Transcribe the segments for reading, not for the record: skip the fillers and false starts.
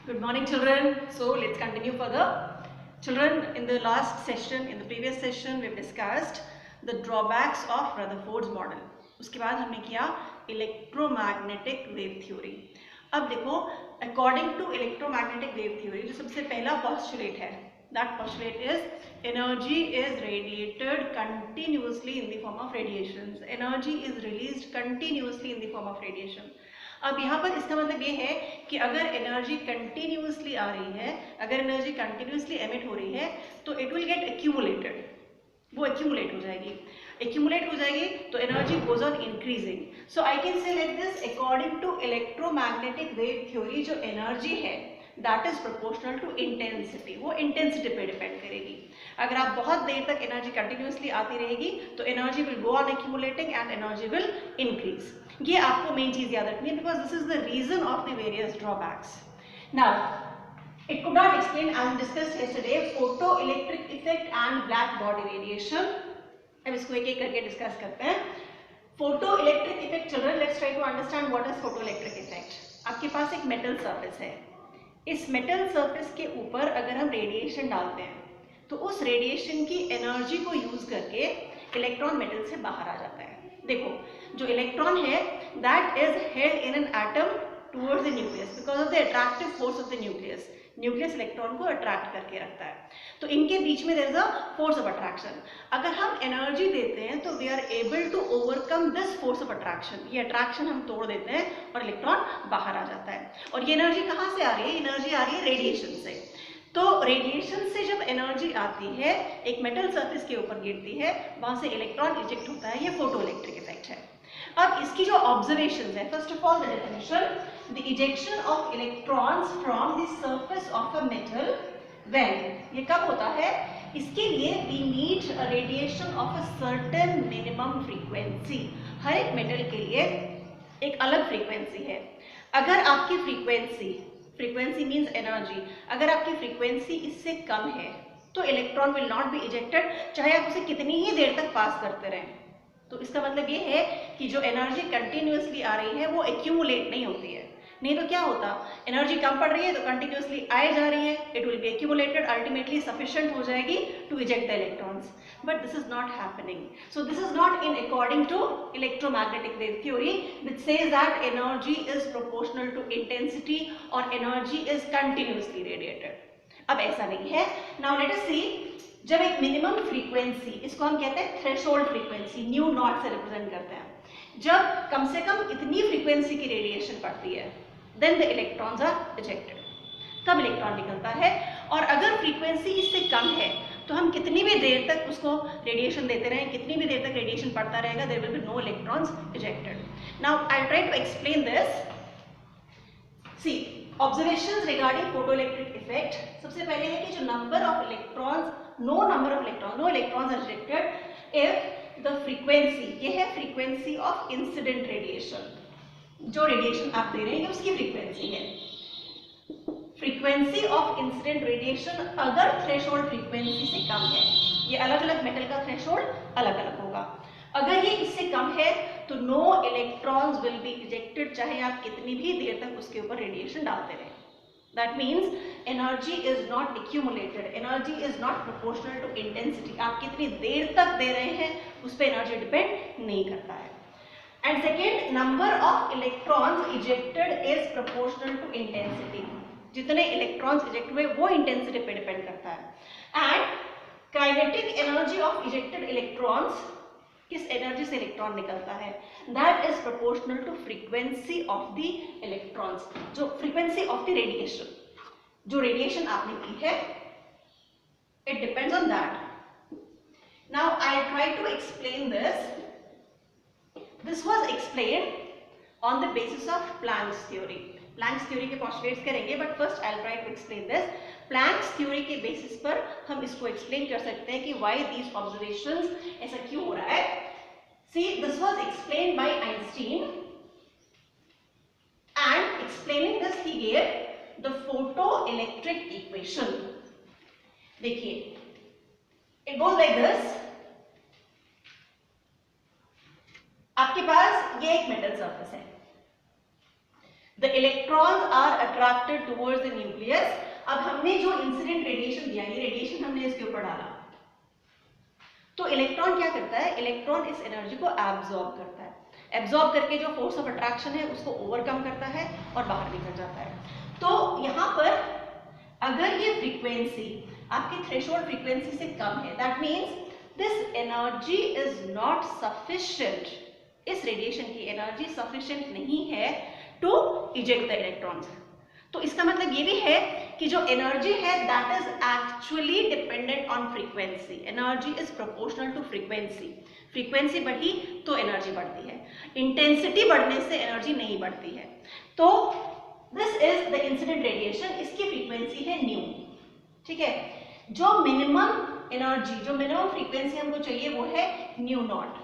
Good morning, children. So let's continue further. Children, in the last session, in the previous session, we've discussed the drawbacks of Rutherford's model. उसके बाद हमने किया electromagnetic wave theory. अब देखो, according to electromagnetic wave theory जो सबसे पहला postulate है, that postulate is energy is radiated continuously in the form of radiations. Energy is released continuously in the form of radiation. अब यहाँ पर इसका मतलब ये है कि अगर एनर्जी कंटिन्यूसली आ रही है, अगर एनर्जी कंटिन्यूसली एमिट हो रही है तो इट विल गेट एक्यूमुलेटेड, वो एक्यूमुलेट हो जाएगी. एक्यूमुलेट हो जाएगी तो energy goes on increasing. So I can say like this, according to electromagnetic wave theory जो एनर्जी है that is proportional to intensity. वो इंटेंसिटी पे डिपेंड करेगी. अगर आप बहुत देर तक एनर्जी कंटिन्यूसली आती रहेगी तो energy will go on accumulating and energy will increase. ये आपको मेन चीज याद रखनी है because this is the reason of the various drawbacks. Now it could not explain as discussed yesterday photoelectric effect and black body radiation. अब इसको एक एक करके डिस्कस करते हैं. photoelectric effect, children, let's try to understand what is photoelectric effect. आपके पास एक metal surface है. इस मेटल सरफेस के ऊपर अगर हम रेडिएशन डालते हैं तो उस रेडिएशन की एनर्जी को यूज करके इलेक्ट्रॉन मेटल से बाहर आ जाता है. देखो, जो इलेक्ट्रॉन है that is held in an atom towards the nucleus because of the attractive force of the nucleus. Nucleus electron को अट्रैक्ट करके रखता है. तो इनके बीच में there is a force of attraction. अगर हम एनर्जी देते हैं तो we are able to overcome this force of attraction. ये अट्रैक्शन हम तोड़ देते हैं और इलेक्ट्रॉन बाहर आ जाता है. और ये एनर्जी कहाँ से आ रही है? एनर्जी आ रही है रेडिएशन से. तो रेडिएशन से जब एनर्जी आती है, एक मेटल सरफेस के ऊपर गिरती है, वहां से इलेक्ट्रॉन इजेक्ट होता है. ये फोटोइलेक्ट्रिक इफेक्ट है. अब इसकी जो ऑब्जर्वेशंस है, first of all the definition, the ejection of electrons from the surface of a metal when, ये कब होता है? इसके लिए we need a radiation of a certain minimum frequency. हर एक मेटल के लिए एक अलग फ्रीक्वेंसी है. अगर आपकी फ्रीक्वेंसी मीन्स एनर्जी, अगर आपकी फ्रीक्वेंसी इससे कम है तो electron will not B ejected, चाहे आप उसे कितनी ही देर तक पास करते रहें. तो इसका मतलब ये है कि जो एनर्जी कंटिन्यूसली आ रही है वो एक्यूमुलेट नहीं होती है. नहीं तो क्या होता, एनर्जी कम पड़ रही है तो कंटिन्यूसली आए जा रही है, it will be accumulated, ultimately sufficient हो जाएगी to eject the electrons. But this is not happening. So this is not in according to electromagnetic wave theory which says that energy is proportional to intensity और energy is continuously radiated. अब ऐसा नहीं है. Now let us सी, जब एक minimum frequency, इसको हम कहते हैं थ्रेशोल्ड फ्रीक्वेंसी, न्यू नॉट से रिप्रेजेंट करते हैं, जब कम से कम इतनी फ्रीक्वेंसी की रेडिएशन पड़ती है then the electrons are ejected, तब इलेक्ट्रॉन निकलता है. और अगर फ्रीक्वेंसी इससे कम है तो हम कितनी भी देर तक उसको रेडिएशन देते रहें, कितनी भी देर तक रेडिएशन पड़ता रहेगा, there will be no electrons ejected. Now I try to explain this. See, observations regarding photoelectric effect. सबसे पहले है कि जो number of electrons, no electrons are ejected if the frequency, ये है frequency of incident radiation. जो radiation आप दे रहे हैं उसकी फ्रीक्वेंसी है. फ्रीक्वेंसी ऑफ इंसिडेंट रेडिएशन अगर थ्रेशोल्ड फ्रीक्वेंसी से कम है, ये अलग अलग मेटल का थ्रेशोल्ड अलग अलग होगा. अगर ये इससे कम है तो no electrons will be ejected, चाहे आप कितनी भी देर तक उसके ऊपर रेडिएशन डालते रहें. That means energy is not accumulated, energy is not proportional to intensity. आप कितनी देर तक दे रहे हैं उस पर एनर्जी डिपेंड नहीं करता है. And second, number of electrons ejected is proportional to intensity. जितने इलेक्ट्रॉन्स इजेक्ट हुए वो इंटेंसिटी पे डिपेंड करता है. And kinetic energy of ejected electrons, किस एनर्जी से इलेक्ट्रॉन निकलता है, that is proportional to frequency of the electrons, जो फ्रीक्वेंसी ऑफ द रेडिएशन, जो रेडिएशन आपने की है, it depends on that. Now I try to explain this. This was explained on the basis of Planck's theory. Planck's theory के postulates करेंगे, but first I will try to explain this. Planck's theory के basis पर हम इसको explain कर सकते हैं कि व्हाई दीज ऑब्जर्वेशंस, ऐसा क्यों हो रहा है. See, this was explained by Einstein and explaining this he gave the photoelectric equation. देखिए, इट गोज लाइक दिस. आपके पास ये एक मेटल सरफेस है. The electrons are attracted towards the nucleus. अब हमने जो इंसिडेंट रेडिएशन दिया, ये रेडिएशन हमने इसके ऊपर डाला, तो इलेक्ट्रॉन क्या करता है, इलेक्ट्रॉन इस एनर्जी को एब्जॉर्ब करता है, एब्जॉर्ब करके जो फोर्स ऑफ अट्रैक्शन है उसको ओवरकम करता है और बाहर निकल जाता है। तो यहाँ पर अगर ये फ्रीक्वेंसी आपकी थ्रेशोल्ड फ्रीक्वेंसी से कम है, that means this energy is not sufficient, इस रेडिएशन की एनर्जी सफिशिएंट नहीं है टू इजेक्ट द इलेक्ट्रॉन्स। तो इसका मतलब ये भी है कि जो एनर्जी है that is actually dependent on frequency, energy is proportional to frequency, frequency बढ़ी तो एनर्जी बढ़ती है, इंटेंसिटी बढ़ने से एनर्जी नहीं बढ़ती है। तो this is the incident radiation, इसकी फ्रीक्वेंसी है न्यू, ठीक है। जो मिनिमम एनर्जी, जो मिनिमम फ्रीक्वेंसी हमको चाहिए वो है nu nought.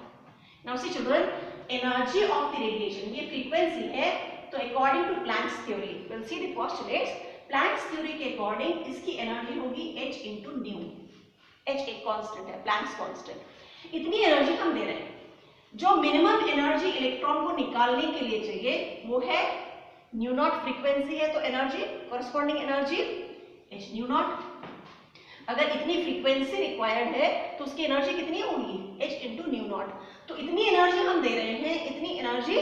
Now see children, energy of the radiation, ये फ्रीक्वेंसी है, तो according to Planck's theory, will see the postulates, Planck's theory के अकॉर्डिंग इसकी एनर्जी होगी h इंटू न्यू, h एक कांस्टेंट है, प्लैंक्स कांस्टेंट। इतनी एनर्जी हम दे रहे हैं, जो मिनिमम एनर्जी इलेक्ट्रॉन को निकालने के लिए चाहिए वो है न्यू नॉट, फ्रीक्वेंसी है तो energy, corresponding energy h new not. अगर इतनी फ्रीक्वेंसी रिक्वायर्ड है तो उसकी एनर्जी कितनी होगी, h इंटू न्यू नॉट। तो इतनी एनर्जी हम दे रहे हैं, इतनी एनर्जी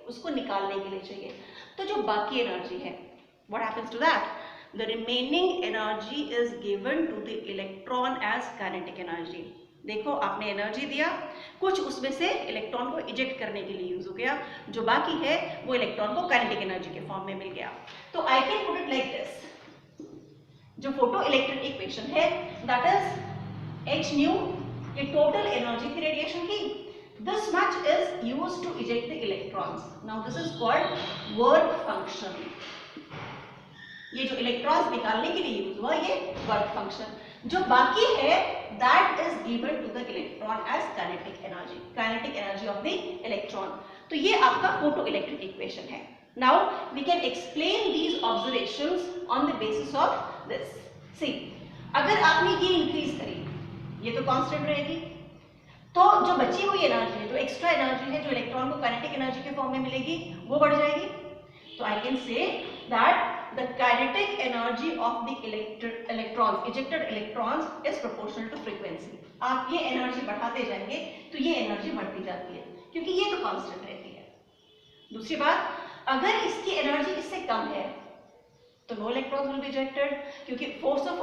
उसको निकालने के लिए चाहिए। तो जो बाकी एनर्जी है, what happens to that? The remaining energy is given to the electron as kinetic energy. देखो आपने एनर्जी दिया, कुछ उसमें से इलेक्ट्रॉन को इजेक्ट करने के लिए यूज हो गया, जो बाकी है वो इलेक्ट्रॉन को काइनेटिक एनर्जी के फॉर्म में मिल गया। तो I can put it like this, जो फोटो इलेक्ट्रिक इक्वेशन है दैट इज h न्यू, ये टोटल एनर्जी थी रेडिएशन की, this much is used to eject the electrons. Now this is called work function. ये जो इलेक्ट्रॉन्स निकालने के लिए यूज हुआ ये वर्क फंक्शन, जो बाकी है that is given to the electron as kinetic energy of the electron. तो ये आपका फोटो इलेक्ट्रिक इक्वेशन है। Now we can explain these observations on the basis of this. See, अगर आपने ये इंक्रीज करी, ये तो कांस्टेंट रहेगी, तो जो बची हुई एनर्जी है, जो एक्स्ट्रा एनर्जी है, जो इलेक्ट्रॉन को काइनेटिक एनर्जी के फॉर्म में मिलेगी वो बढ़ जाएगी। तो I can say that the kinetic energy of the electrons, ejected electrons is proportional to frequency. आप ये एनर्जी बढ़ाते जाएंगे तो ये एनर्जी बढ़ती जाती है, क्योंकि ये तो कांस्टेंट रहती है। दूसरी बात, अगर इसकी एनर्जी इससे कम है तो no electrons will be ejected, क्योंकि force of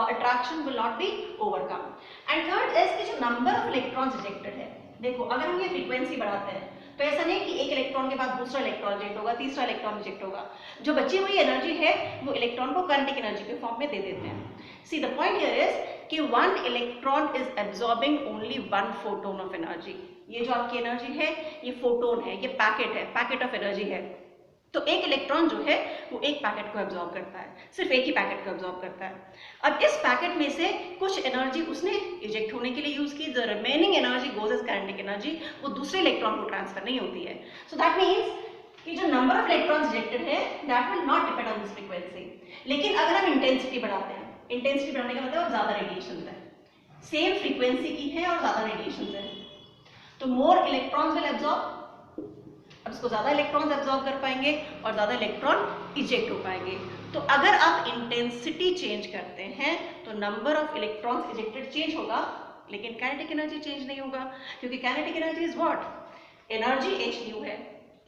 attraction will not be overcome. And third is कि जो नंबर ऑफ इलेक्ट्रॉन्स इजेक्टेड है, देखो अगर हम ये फ्रीक्वेंसी बढ़ाते हैं तो ऐसा नहीं कि एक इलेक्ट्रॉन के बाद दूसरा इलेक्ट्रॉन इजेक्ट होगा, तीसरा इलेक्ट्रॉन इजेक्ट होगा, जो बची हुई एनर्जी है वो इलेक्ट्रॉन को काइनेटिक एनर्जी के फॉर्म में दे देते हैं। See the point here is कि one electron is absorbing only one photon of energy. ये जो आपकी एनर्जी है ये फोटोन है, ये पैकेट है, पैकेट ऑफ एनर्जी है। तो एक इलेक्ट्रॉन जो है वो एक पैकेट को एब्जॉर्ब करता है, सिर्फ एक ही पैकेट को एब्जॉर्ब करता है। अब इस पैकेट में से कुछ एनर्जी उसने इजेक्ट होने के लिए यूज की, the remaining energy goes as kinetic energy, वो दूसरे इलेक्ट्रॉन को ट्रांसफर नहीं होती है। सो दैट मीन्स कि जो नंबर ऑफ इलेक्ट्रॉन्स इजेक्टेड है that will not depend on this frequency. लेकिन अगर हम इंटेंसिटी बढ़ाते हैं, इंटेंसिटी बढ़ाने का मतलब ज्यादा रेडिएशन है, सेम फ्रीक्वेंसी की है और ज्यादा रेडिएशन है, तो मोर इलेक्ट्रॉन्स विल एब्जॉर्ब, अब इसको ज्यादा इलेक्ट्रॉन्स एब्जॉर्ब कर पाएंगे और ज्यादा इलेक्ट्रॉन इजेक्ट हो पाएंगे। तो अगर आप इंटेंसिटी चेंज करते हैं तो number of electrons ejected change होगा, लेकिन काइनेटिक एनर्जी चेंज नहीं होगा, क्योंकि kinetic energy is what, energy h new है।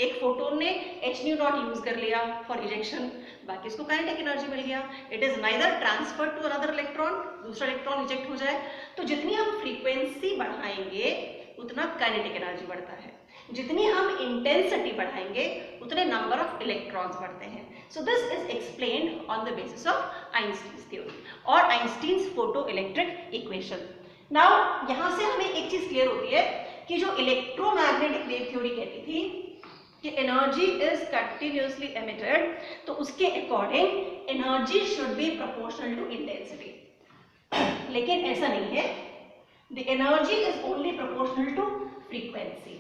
एक फोटोन ने h न्यू नॉट यूज कर लिया फॉर इजेक्शन, बाकी इसको काइनेटिक एनर्जी मिल गया। It is neither transfer to another electron, दूसरा इलेक्ट्रॉन इजेक्ट हो जाए। तो जितनी हम फ्रीक्वेंसी बढ़ाएंगे उतना काइनेटिक एनर्जी बढ़ता है, जितनी हम इंटेंसिटी बढ़ाएंगे उतने नंबर ऑफ इलेक्ट्रॉन्स बढ़ते हैं। So this is explained on the basis of Einstein's theory और Einstein's photoelectric equation. Now यहाँ से हमें एक चीज क्लियर होती है कि जो इलेक्ट्रोमैग्नेटिक वेव थ्योरी कहती थी कि एनर्जी इज कंटिन्यूअसली एमिटेड, तो उसके अकॉर्डिंग energy should be proportional to intensity. लेकिन ऐसा नहीं है, the energy is only proportional to frequency.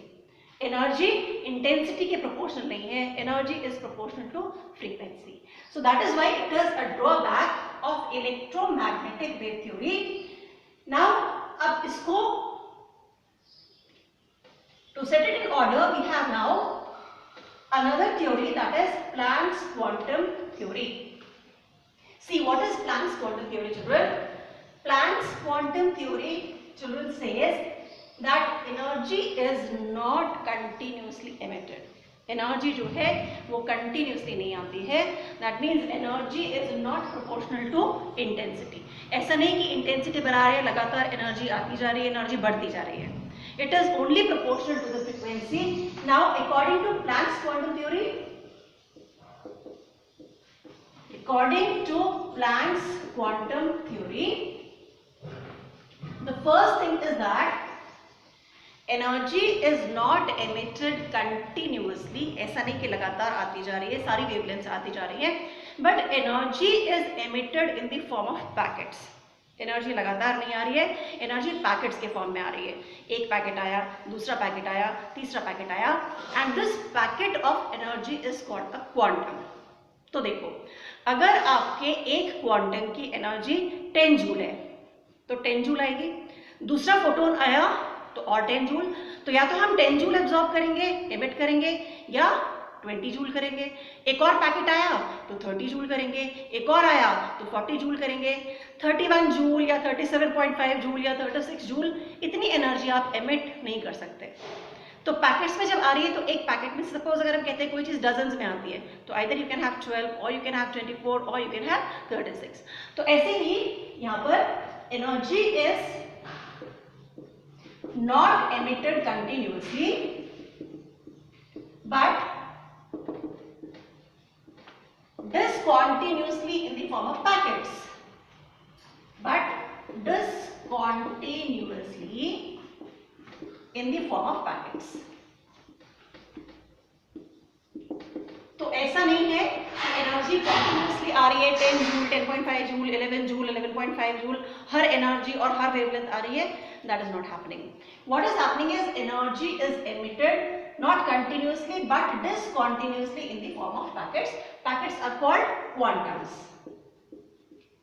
Energy intensity के प्रोपोर्शनल नहीं है, energy is proportional to frequency. So that is why it is a drawback of electromagnetic wave theory. Now अब इसको to set it in order we have now a another theory, that is Planck's quantum theory. See, what is Planck's quantum theory, children? Planck's quantum theory, children, says that energy is not continuously emitted. Energy जो है वो continuously नहीं आती है. That means energy is not proportional to intensity. ऐसा नहीं कि intensity बढ़ा रही है, लगातार एनर्जी आती जा रही है, एनर्जी बढ़ती जा रही है. It is only proportional to the frequency. Now according to Planck's quantum theory, according to Planck's quantum theory, the first thing is that energy is not emitted continuously. ऐसा नहीं कि लगातार आती जा रही है, सारी वेवलेंथ्स आती जा रही है, but energy is emitted in the form of packets. Energy लगातार नहीं आ रही है, एनर्जी पैकेट्स के फॉर्म में आ रही है. एक पैकेट आया, दूसरा पैकेट आया, तीसरा पैकेट आया, and this packet of energy is called a quantum. तो देखो, अगर आपके एक क्वांटम की एनर्जी 10 जूल है तो 10 जूल आएगी. दूसरा फोटोन आया तो और 10 जूल. तो या तो हम 10 जूल एब्जॉर्ब करेंगे, एमिट करेंगे, या 20 जूल करेंगे. एक और पैकेट आया तो 30 जूल करेंगे, एक और आया तो 40 जूल करेंगे. 31 जूल या 37.5 जूल या 36 जूल, इतनी एनर्जी आप एमिट नहीं कर सकते. तो पैकेट्स में जब आ रही है तो एक पैकेट में सपोज अगर हम कहते हैं कोई चीज डजन्स में आती है तो आइदर यू कैन हैव 12 और यू कैन हैव 24 और यू कैन हैव 36. तो ऐसे ही यहाँ पर energy is not emitted continuously but discontinuously in the form of packets. But discontinuously in the form of packets. तो ऐसा नहीं है कि एनर्जी कंटिन्यूसली आ रही है 10 जूल, 10.5 जूल, 11 जूल, 11.5 जूल, हर एनर्जी और हर वेवलेंथ आ रही है. That is not happening. What is happening is energy is emitted not continuously but discontinuously in the form of packets. Packets are called quantums.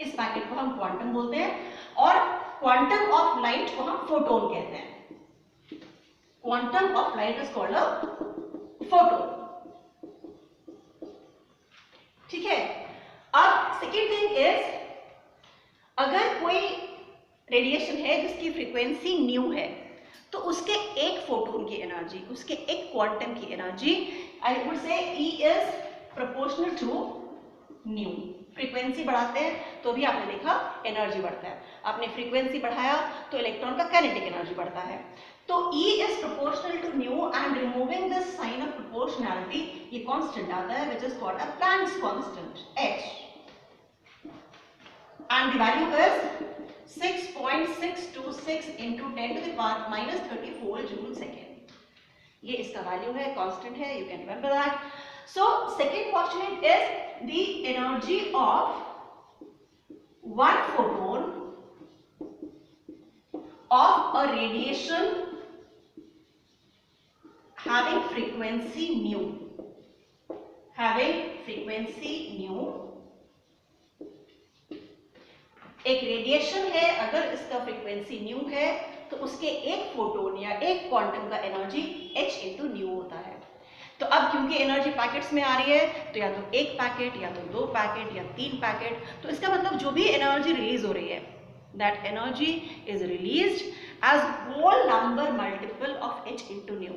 इस packet को हम quantum बोलते हैं और quantum of light को हम फोटोन कहते हैं. Quantum of light is called a photon. ठीक है. अब सेकेंड थिंग इज, अगर कोई रेडिएशन है जिसकी फ्रीक्वेंसी न्यू है तो उसके एक फोटोन की एनर्जी, उसके एक क्वांटम की energy, I would say E is proportional to nu. Frequency बढ़ाते हैं तो भी आपने देखा एनर्जी बढ़ता है. आपने फ्रीक्वेंसी बढ़ाया तो इलेक्ट्रॉन का काइनेटिक एनर्जी बढ़ता है. तो E is proportional to nu and removing this sign of proportionality ये कांस्टेंट आता है which is called a Planck's constant H, and the value is 6.626 into 10 to the power minus 34 joule second. ये इसका value है, constant है, you can remember that. So second postulate is the energy of one photon of a radiation having frequency nu. एक radiation है, अगर इसका frequency new है तो उसके एक फोटोन या एक क्वांटम का एनर्जी h इंटू न्यू होता है. तो अब क्योंकि एनर्जी पैकेट्स में आ रही है तो या तो एक पैकेट या तो दो पैकेट या तीन पैकेट, तो इसका मतलब जो भी एनर्जी रिलीज हो रही है that energy is released as whole number multiple of h into nu.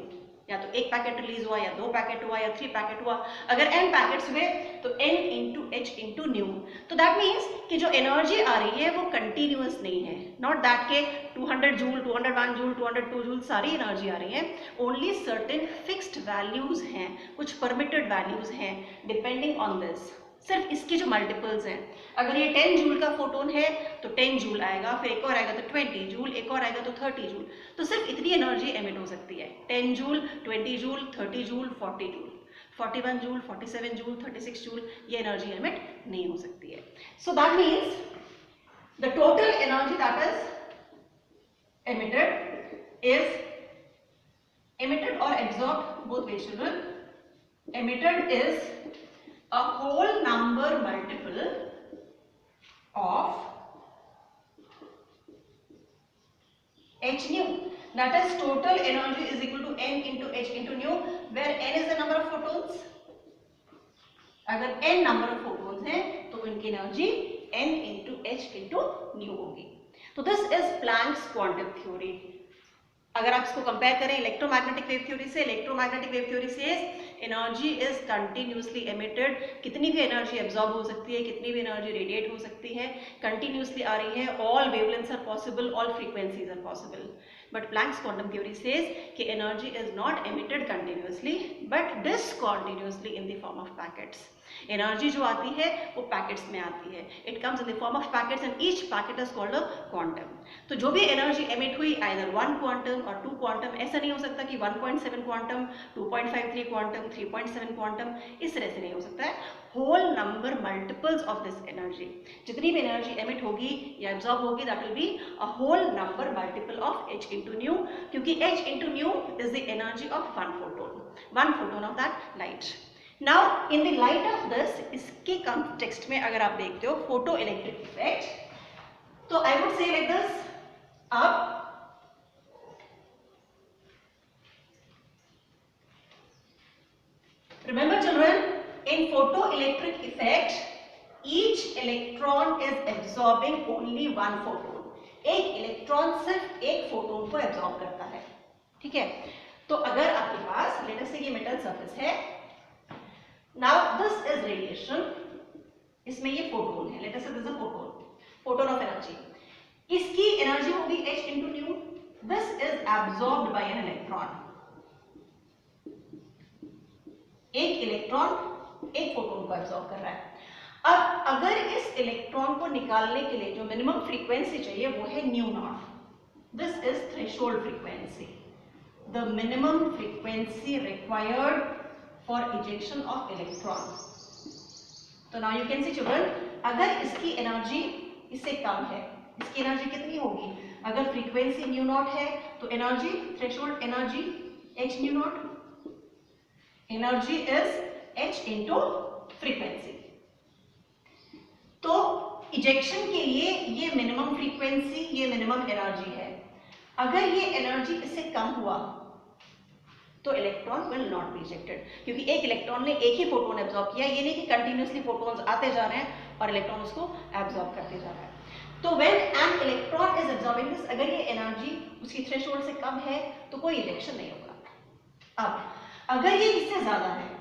या तो एक पैकेट रिलीज हुआ या दो पैकेट हुआ या 3 पैकेट हुआ. अगर n पैकेट्स हुए तो n into h into new. तो दैट मीन्स कि जो एनर्जी आ रही है वो कंटिन्यूअस नहीं है. नॉट दैट के 200 जूल, 201 जूल, 202 जूल सारी एनर्जी आ रही है. ओनली सर्टेन फिक्स्ड वैल्यूज हैं, कुछ परमिटेड वैल्यूज हैं डिपेंडिंग ऑन दिस. सिर्फ इसकी जो मल्टीपल्स हैं, अगर ये 10 जूल का फोटोन है तो 10 जूल आएगा, फिर एक और आएगा तो 20 जूल, एक और आएगा तो 30 जूल. तो सिर्फ इतनी एनर्जी एमिट हो सकती है. 10 joule, 20 joule, 30 joule, 40 joule, 41 joule, 47 joule, 36 joule, ये एनर्जी एमिट नहीं हो सकती है. So that means the total energy that is emitted or absorbed, both ways children. Emitted is a whole number multiple of h nu. That is total energy is equal to n into h into nu, where n is the number of photons अगर n number of photons हैं तो उनकी energy n into h into nu होगी। तो this is Planck's quantum theory. अगर आप इसको compare करें इलेक्ट्रोमैग्नेटिक वेव थ्योरी से, इलेक्ट्रोमैग्नेटिक वेव थ्योरी से एनर्जी इज कंटिन्यूसली एमिटेड, कितनी भी एनर्जी एब्जॉर्ब हो सकती है, कितनी भी एनर्जी रेडिएट हो सकती है, कंटिन्यूसली आ रही है, all wavelengths are possible, all frequencies are possible. But Planck's quantum theory says कि energy is not emitted continuously but discontinuously in the form of packets. Energy जो आती है वो पैकेट्स में आती है, it comes in the form of packets and each packet is called a quantum. तो जो भी एनर्जी एमिट हुई आइदर 1 क्वांटम और 2 क्वांटम, ऐसा नहीं हो सकता कि 1.7 क्वांटम, 2.53 क्वांटम, 3.7 क्वांटम, इस तरह से नहीं हो सकता है। Whole number multiples of this energy, जितनी भी एनर्जी एमिट होगी या एब्जॉर्ब होगी, that will be a whole number multiple of h into nu, क्योंकि h into nu is the energy of one photon of that light. Now in the light of this, इसके context में अगर आप देखते हो photoelectric effect, तो I would say like this, अब remember children, in photoelectric effect each electron is absorbing only one photon। एक electron सिर्फ एक फोटोन को एब्जॉर्ब करता है, ठीक है। तो अगर आपके पास लेट अस से ये मेटल सरफेस है, नाउ दिस इज रेडिएशन, इसमें ये फोटोन है, लेट अस से this is a photon of energy, इसकी एनर्जी होगी h into new, this is absorbed bye an electron. एक इलेक्ट्रॉन एक फोटोन को एब्जॉर्ब कर रहा है। अब अगर इस इलेक्ट्रॉन को निकालने के लिए जो मिनिमम फ्रीक्वेंसी चाहिए वो है nu naught, this is threshold frequency, the minimum frequency required for ejection of electron. तो now you can see children, अगर इसकी एनर्जी इससे कम है, इसकी एनर्जी कितनी होगी, अगर फ्रीक्वेंसी न्यू नॉट है तो energy, threshold energy h new not, energy is h into frequency. तो इजेक्शन के लिए ये मिनिमम फ्रीक्वेंसी, ये मिनिमम एनर्जी है। अगर ये एनर्जी इससे कम हुआ तो electron will not B ejected, क्योंकि एक इलेक्ट्रॉन ने एक ही फोटोन एब्जॉर्ब किया, ये नहीं कि कंटिन्यूअसली फोटोन्स आते जा रहे हैं और इलेक्ट्रॉन उसको एब्जॉर्ब करते जा रहा है। तो when an electron is absorbing this, अगर ये एनर्जी उसकी थ्रेशोल्ड से कम है तो कोई इजेक्शन नहीं होगा। अब अगर ये इससे ज्यादा है,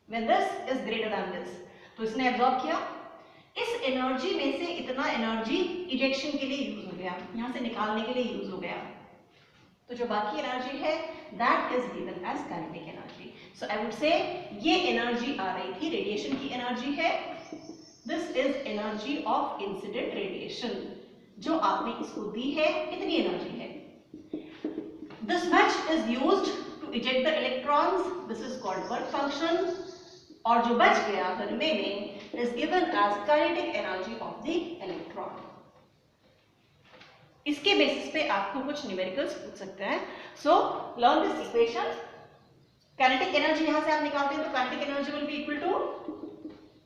when this is greater than this, तो इसने एब्जॉर्ब किया, इस एनर्जी में से इतना एनर्जी इजेक्शन के लिए यूज हो गया, यहां से निकालने के लिए यूज हो गया, तो जो बाकी एनर्जी है that is given as kinetic energy. So I would say ये एनर्जी आ रही थी, रेडिएशन की एनर्जी है, this is energy of incident radiation, जो आपने इसको दी है, इतनी एनर्जी है, this much is used to eject the electrons, this is called work function, और जो बच गया the remaining is given as kinetic energy of the electron. इसके बेसिस पे आपको कुछ न्यूमेरिकल्स पूछ सकते हैं। So learn this equation, kinetic energy यहां से आप निकालते हैं तो kinetic energy will B equal to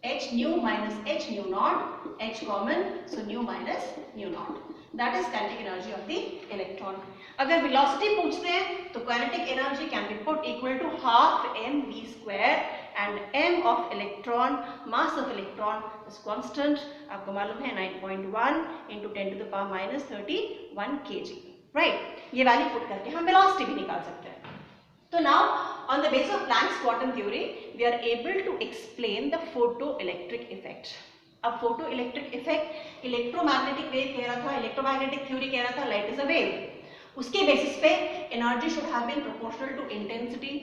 h nu minus h nu naught, h common, so nu minus nu naught, that is kinetic energy of the electron। अगर velocity पूछते हैं तो kinetic energy can be put equal to half mv square and m of electron, mass of electron is constant, आपको मालूम है 9.1 into 10 to the power minus 31 kg, right? ये value put करके हम velocity भी निकाल सकते हैं। So now on the basis of Planck's quantum theory we are able to explain the photoelectric effect। अब photoelectric effect electromagnetic wave कह रहा था, electromagnetic theory कह रहा था light is a wave, उसके बेसिस पे energy should have been proportional to intensity,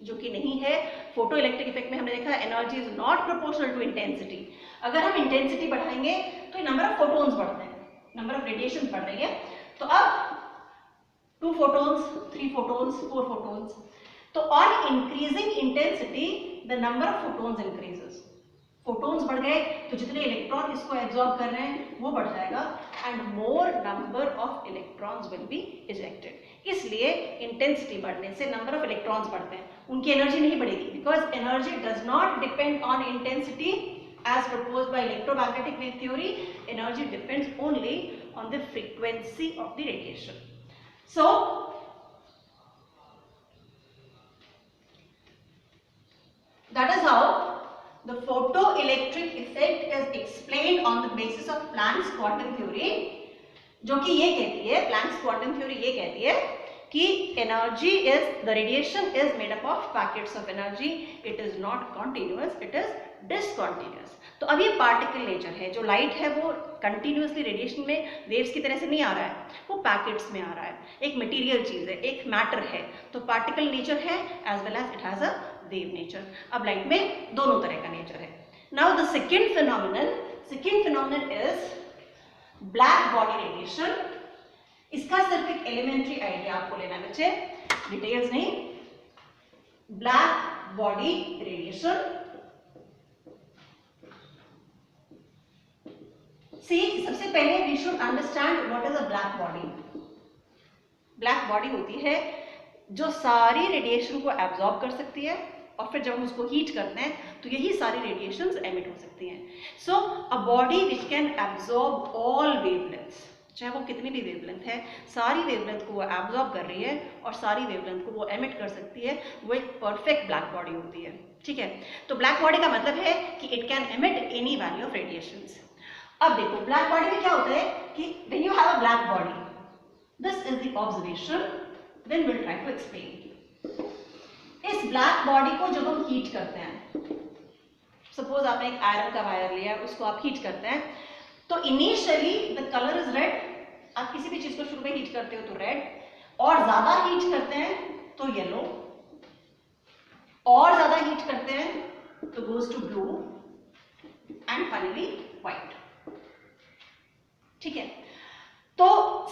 जो कि नहीं है। photoelectric effect में हमने देखा energy is not proportional to intensity। अगर हम intensity बढ़ाएंगे तो number of photons बढ़ते हैं, number of radiations बढ़ रही है, तो अब 2 photons, 3 photons, 4 photons, तो on increasing intensity the number of photons increases, photons बढ़ गए तो जितने इलेक्ट्रॉन इसको एब्जॉर्ब कर रहे हैं वो बढ़ जाएगा and more number of electrons will be ejected। इसलिए इंटेंसिटी बढ़ने से नंबर ऑफ इलेक्ट्रॉन्स बढ़ते हैं, उनकी एनर्जी नहीं बढ़ेगी, because energy does not depend on intensity as proposed by electromagnetic wave theory, energy depends only on the frequency of the radiation। So that is how the photoelectric effect is explained on the basis of Planck's quantum theory, जो कि ये कहती है, Planck's quantum theory ये कहती है कि energy is, the radiation is made up of packets of energy, it is not continuous, it is discontinuous. तो अब ये पार्टिकल नेचर है, जो लाइट है वो कंटिन्यूसली रेडिएशन में वेव्स की तरह से नहीं आ रहा है, वो पैकेट्स में आ रहा है, एक मटेरियल चीज है, एक मैटर है, तो पार्टिकल नेचर है as well as it has a wave nature. अब लाइट में दोनों तरह का नेचर है। Now the second phenomenon is black body radiation. इसका सिर्फ एक एलिमेंट्री आइडिया आपको लेना है बच्चे, डिटेल्स नहीं। ब्लैक बॉडी रेडिएशन, सी सबसे पहले we should understand what is a black body. Black body होती है जो सारी रेडिएशन को एब्जॉर्ब कर सकती है, और फिर जब हम उसको हीट करते हैं तो यही सारी रेडिएशंस एमिट हो सकती हैं। So a body which can absorb all wavelengths, चाहे वो कितनी भी वेवलेंथ है, सारी वेवलेंथ को वो एब्जॉर्ब कर रही है और सारी वेवलेंथ को वो एमिट कर सकती है, वो एक परफेक्ट ब्लैक बॉडी होती है। ठीक है, तो ब्लैक बॉडी का मतलब है कि it can emit any value of radiations. अब देखो ब्लैक बॉडी में क्या होता है कि when you have a black body, this is the observation, then will try to explain. इस ब्लैक बॉडी को जब हम हीट करते हैं, सपोज आपने एक आयरन का वायर लिया, उसको आप हीट करते हैं, तो initially the colour is red. आप किसी भी चीज को शुरू में हीट करते हो तो रेड, और ज्यादा हीट करते हैं तो येलो, और ज्यादा हीट करते हैं तो goes to blue and finally white. ठीक है, तो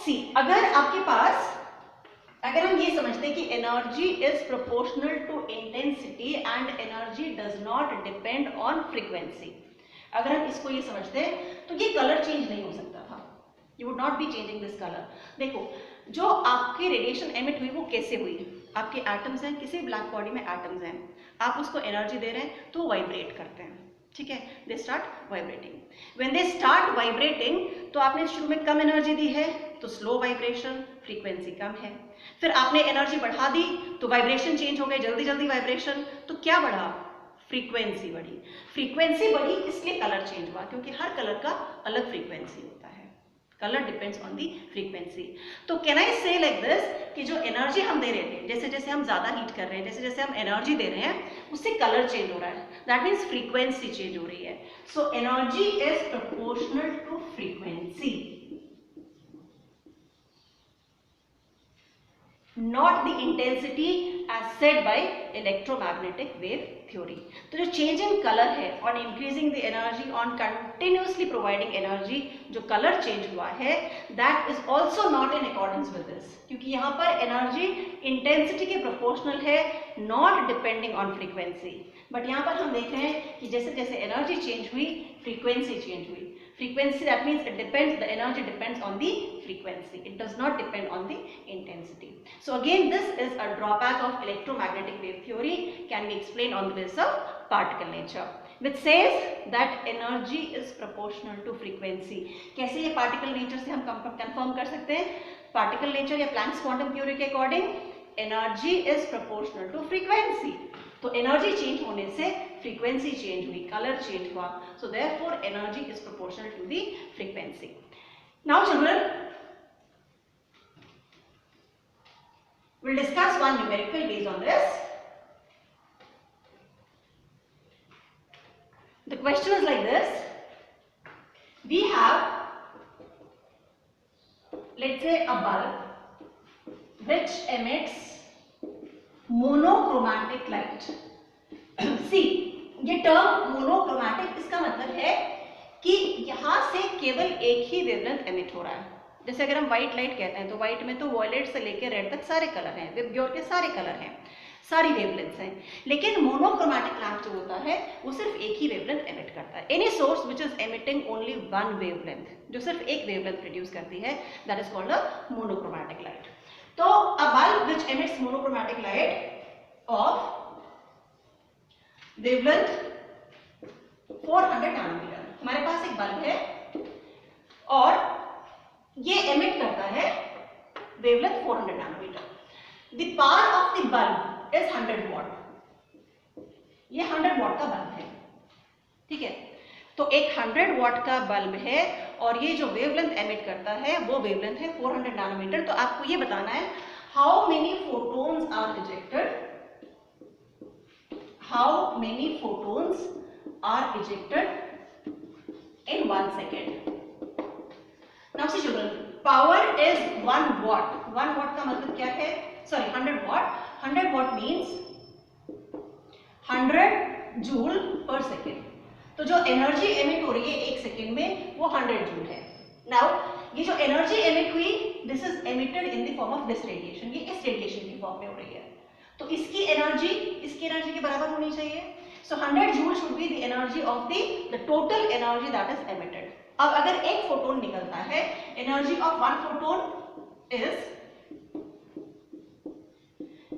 सी अगर आपके पास, अगर हम ये समझते हैं कि energy is proportional to intensity and energy does not depend on frequency, अगर हम इसको ये समझते हैं तो ये कलर चेंज नहीं हो सकता था, you would not be changing this colour. देखो जो आपकी रेडिएशन एमिट हुई वो कैसे हुई, आपके एटम्स हैं, किसी ब्लैक बॉडी में एटम्स हैं, आप उसको एनर्जी दे रहे हैं तो वाइब्रेट करते हैं। ठीक है, they start vibrating, when they start vibrating तो आपने शुरू में कम एनर्जी दी है तो स्लो वाइब्रेशन, फ्रीक्वेंसी कम है, फिर आपने एनर्जी बढ़ा दी तो वाइब्रेशन चेंज हो गए, जल्दी जल्दी वाइब्रेशन, तो क्या बढ़ा, फ्रीक्वेंसी बढ़ी। फ्रीक्वेंसी बढ़ी इसलिए कलर चेंज हुआ, क्योंकि हर कलर का अलग फ्रीक्वेंसी होता है, colour depends on the frequency. तो कैन आई से लाइक दिस कि जो एनर्जी हम दे रहे थे, जैसे जैसे हम ज्यादा हीट कर रहे हैं, जैसे जैसे हम एनर्जी दे रहे हैं, उससे कलर चेंज हो रहा है, दैट मीन्स फ्रीक्वेंसी चेंज हो रही है। So energy is proportional to frequency, not the intensity as said by electromagnetic wave theory। तो जो change in color है, on increasing the energy, on continuously providing energy, जो color change हुआ है, that is also not in accordance with this, क्योंकि यहाँ पर energy intensity के proportional है, not depending on frequency। But यहाँ पर हम देख रहे हैं कि जैसे जैसे energy change हुई, frequency change हुई। Frequency, that means it depends, the energy depends on the frequency, it does not depend on the intensity. So again this is a drawback of electromagnetic wave theory, can be explained on the basis of particle nature, which says that energy is proportional to frequency। कैसे ये particle nature से हम confirm कर सकते हैं? Particle nature या Planck's quantum theory के according energy is proportional to frequency, तो एनर्जी चेंज होने से फ्रीक्वेंसी चेंज हुई, कलर चेंज हुआ, so therefore energy is proportional to the frequency. Now children we'll discuss one numerical based on this. The question is like this: we have, let's say, a bulb which emits monochromatic light. See ये term monochromatic, इसका मतलब है कि यहां से केवल एक ही wavelength emit हो रहा है। जैसे अगर हम व्हाइट लाइट कहते हैं तो व्हाइट में तो वॉयलेट से लेकर रेड तक सारे कलर हैं, विबग्योर के सारे कलर हैं, सारी वेवलेंथ्स हैं। लेकिन मोनोक्रोमैटिक लैम्प जो होता है वो सिर्फ एक ही वेवलेंथ एमिट करता है। Any source which is emitting only one wavelength, जो सिर्फ एक वेवलेंथ प्रोड्यूस करती है, that is called a monochromatic light. तो a bulb which emits monochromatic light of wavelength 400 nanometre, हमारे पास एक बल्ब है और ये एमिट करता है wavelength 400 nanometre. The power of the bulb is 100 watt, ये 100 watt का बल्ब है। ठीक है, तो एक 100 वाट का बल्ब है और ये जो वेवलेंथ एमिट करता है वो वेवलेंथ है 400 नैनोमीटर। तो आपको ये बताना है how many photons are ejected, how many photons are ejected in 1 second. Now see children, power is 1 watt। 1 watt का मतलब क्या है? Sorry 100 watt। 100 watt means 100 joule per second. तो जो एनर्जी एमिट हो रही है 1 सेकेंड में वो 100 जूल है। नाउ ये जो एनर्जी एमिट हुई, this is emitted in the form of this radiation, ये इस रेडिएशन की फॉर्म में हो रही है। तो इसकी एनर्जी के बराबर होनी चाहिए। सो 100 joule should be the energy of the total energy that is emitted. अब अगर एक फोटोन निकलता है, energy of 1 photon is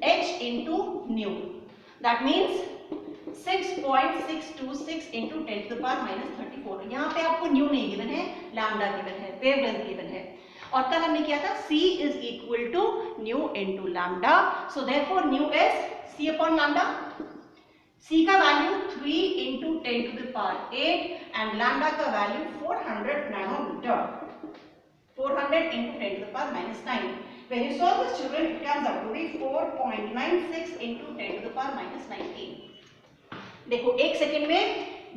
h into nu, that means 6.626 into 10 to the power minus 34। यहाँ पे आपको न्यू नहीं गिवन है, लैम्डा गिवन है, वेवलेंथ गिवन है। और कल हमने किया था c is equal to nu into lambda, so therefore nu is c upon lambda। c का value 3 into 10 to the power 8 and lambda का value 400 nanometre, 400 into 10 to the power minus 9। When you solve this, children, it comes out to be 4.96 into 10 to the power minus 19। देखो 1 second में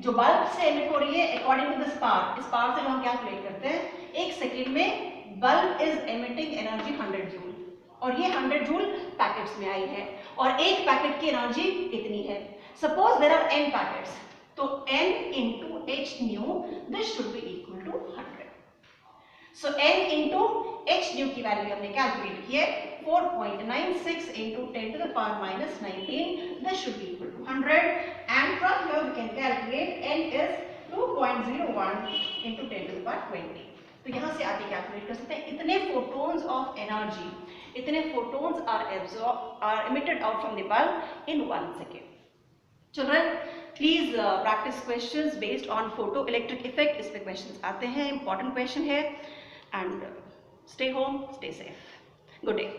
जो bulb से emit हो रही है according to this power, इस power से हम कैलकुलेट करते हैं, 1 सेकेंड में bulb is emitting energy 100 joule और ये 100 जूल पैकेट्स में आई है और एक पैकेट की एनर्जी इतनी है। Suppose there are n packets, तो n into h nu, this should be equal to 100। सो n into h nu की वैल्यू हमने कैलकुलेट की है 4.96 into 10 to the power minus 19, this should be equal to 100 and from here we can calculate n is 2.01 into 10 to the power 20। तो यहाँ से आगे कैलकुलेट कर सकते हैं इतने photons of energy, इतने photons are emitted out from the bulb in 1 second। Children, please practice questions based on photoelectric effect। इस पे questions आते हैं, important question है and stay home, stay safe। Good day।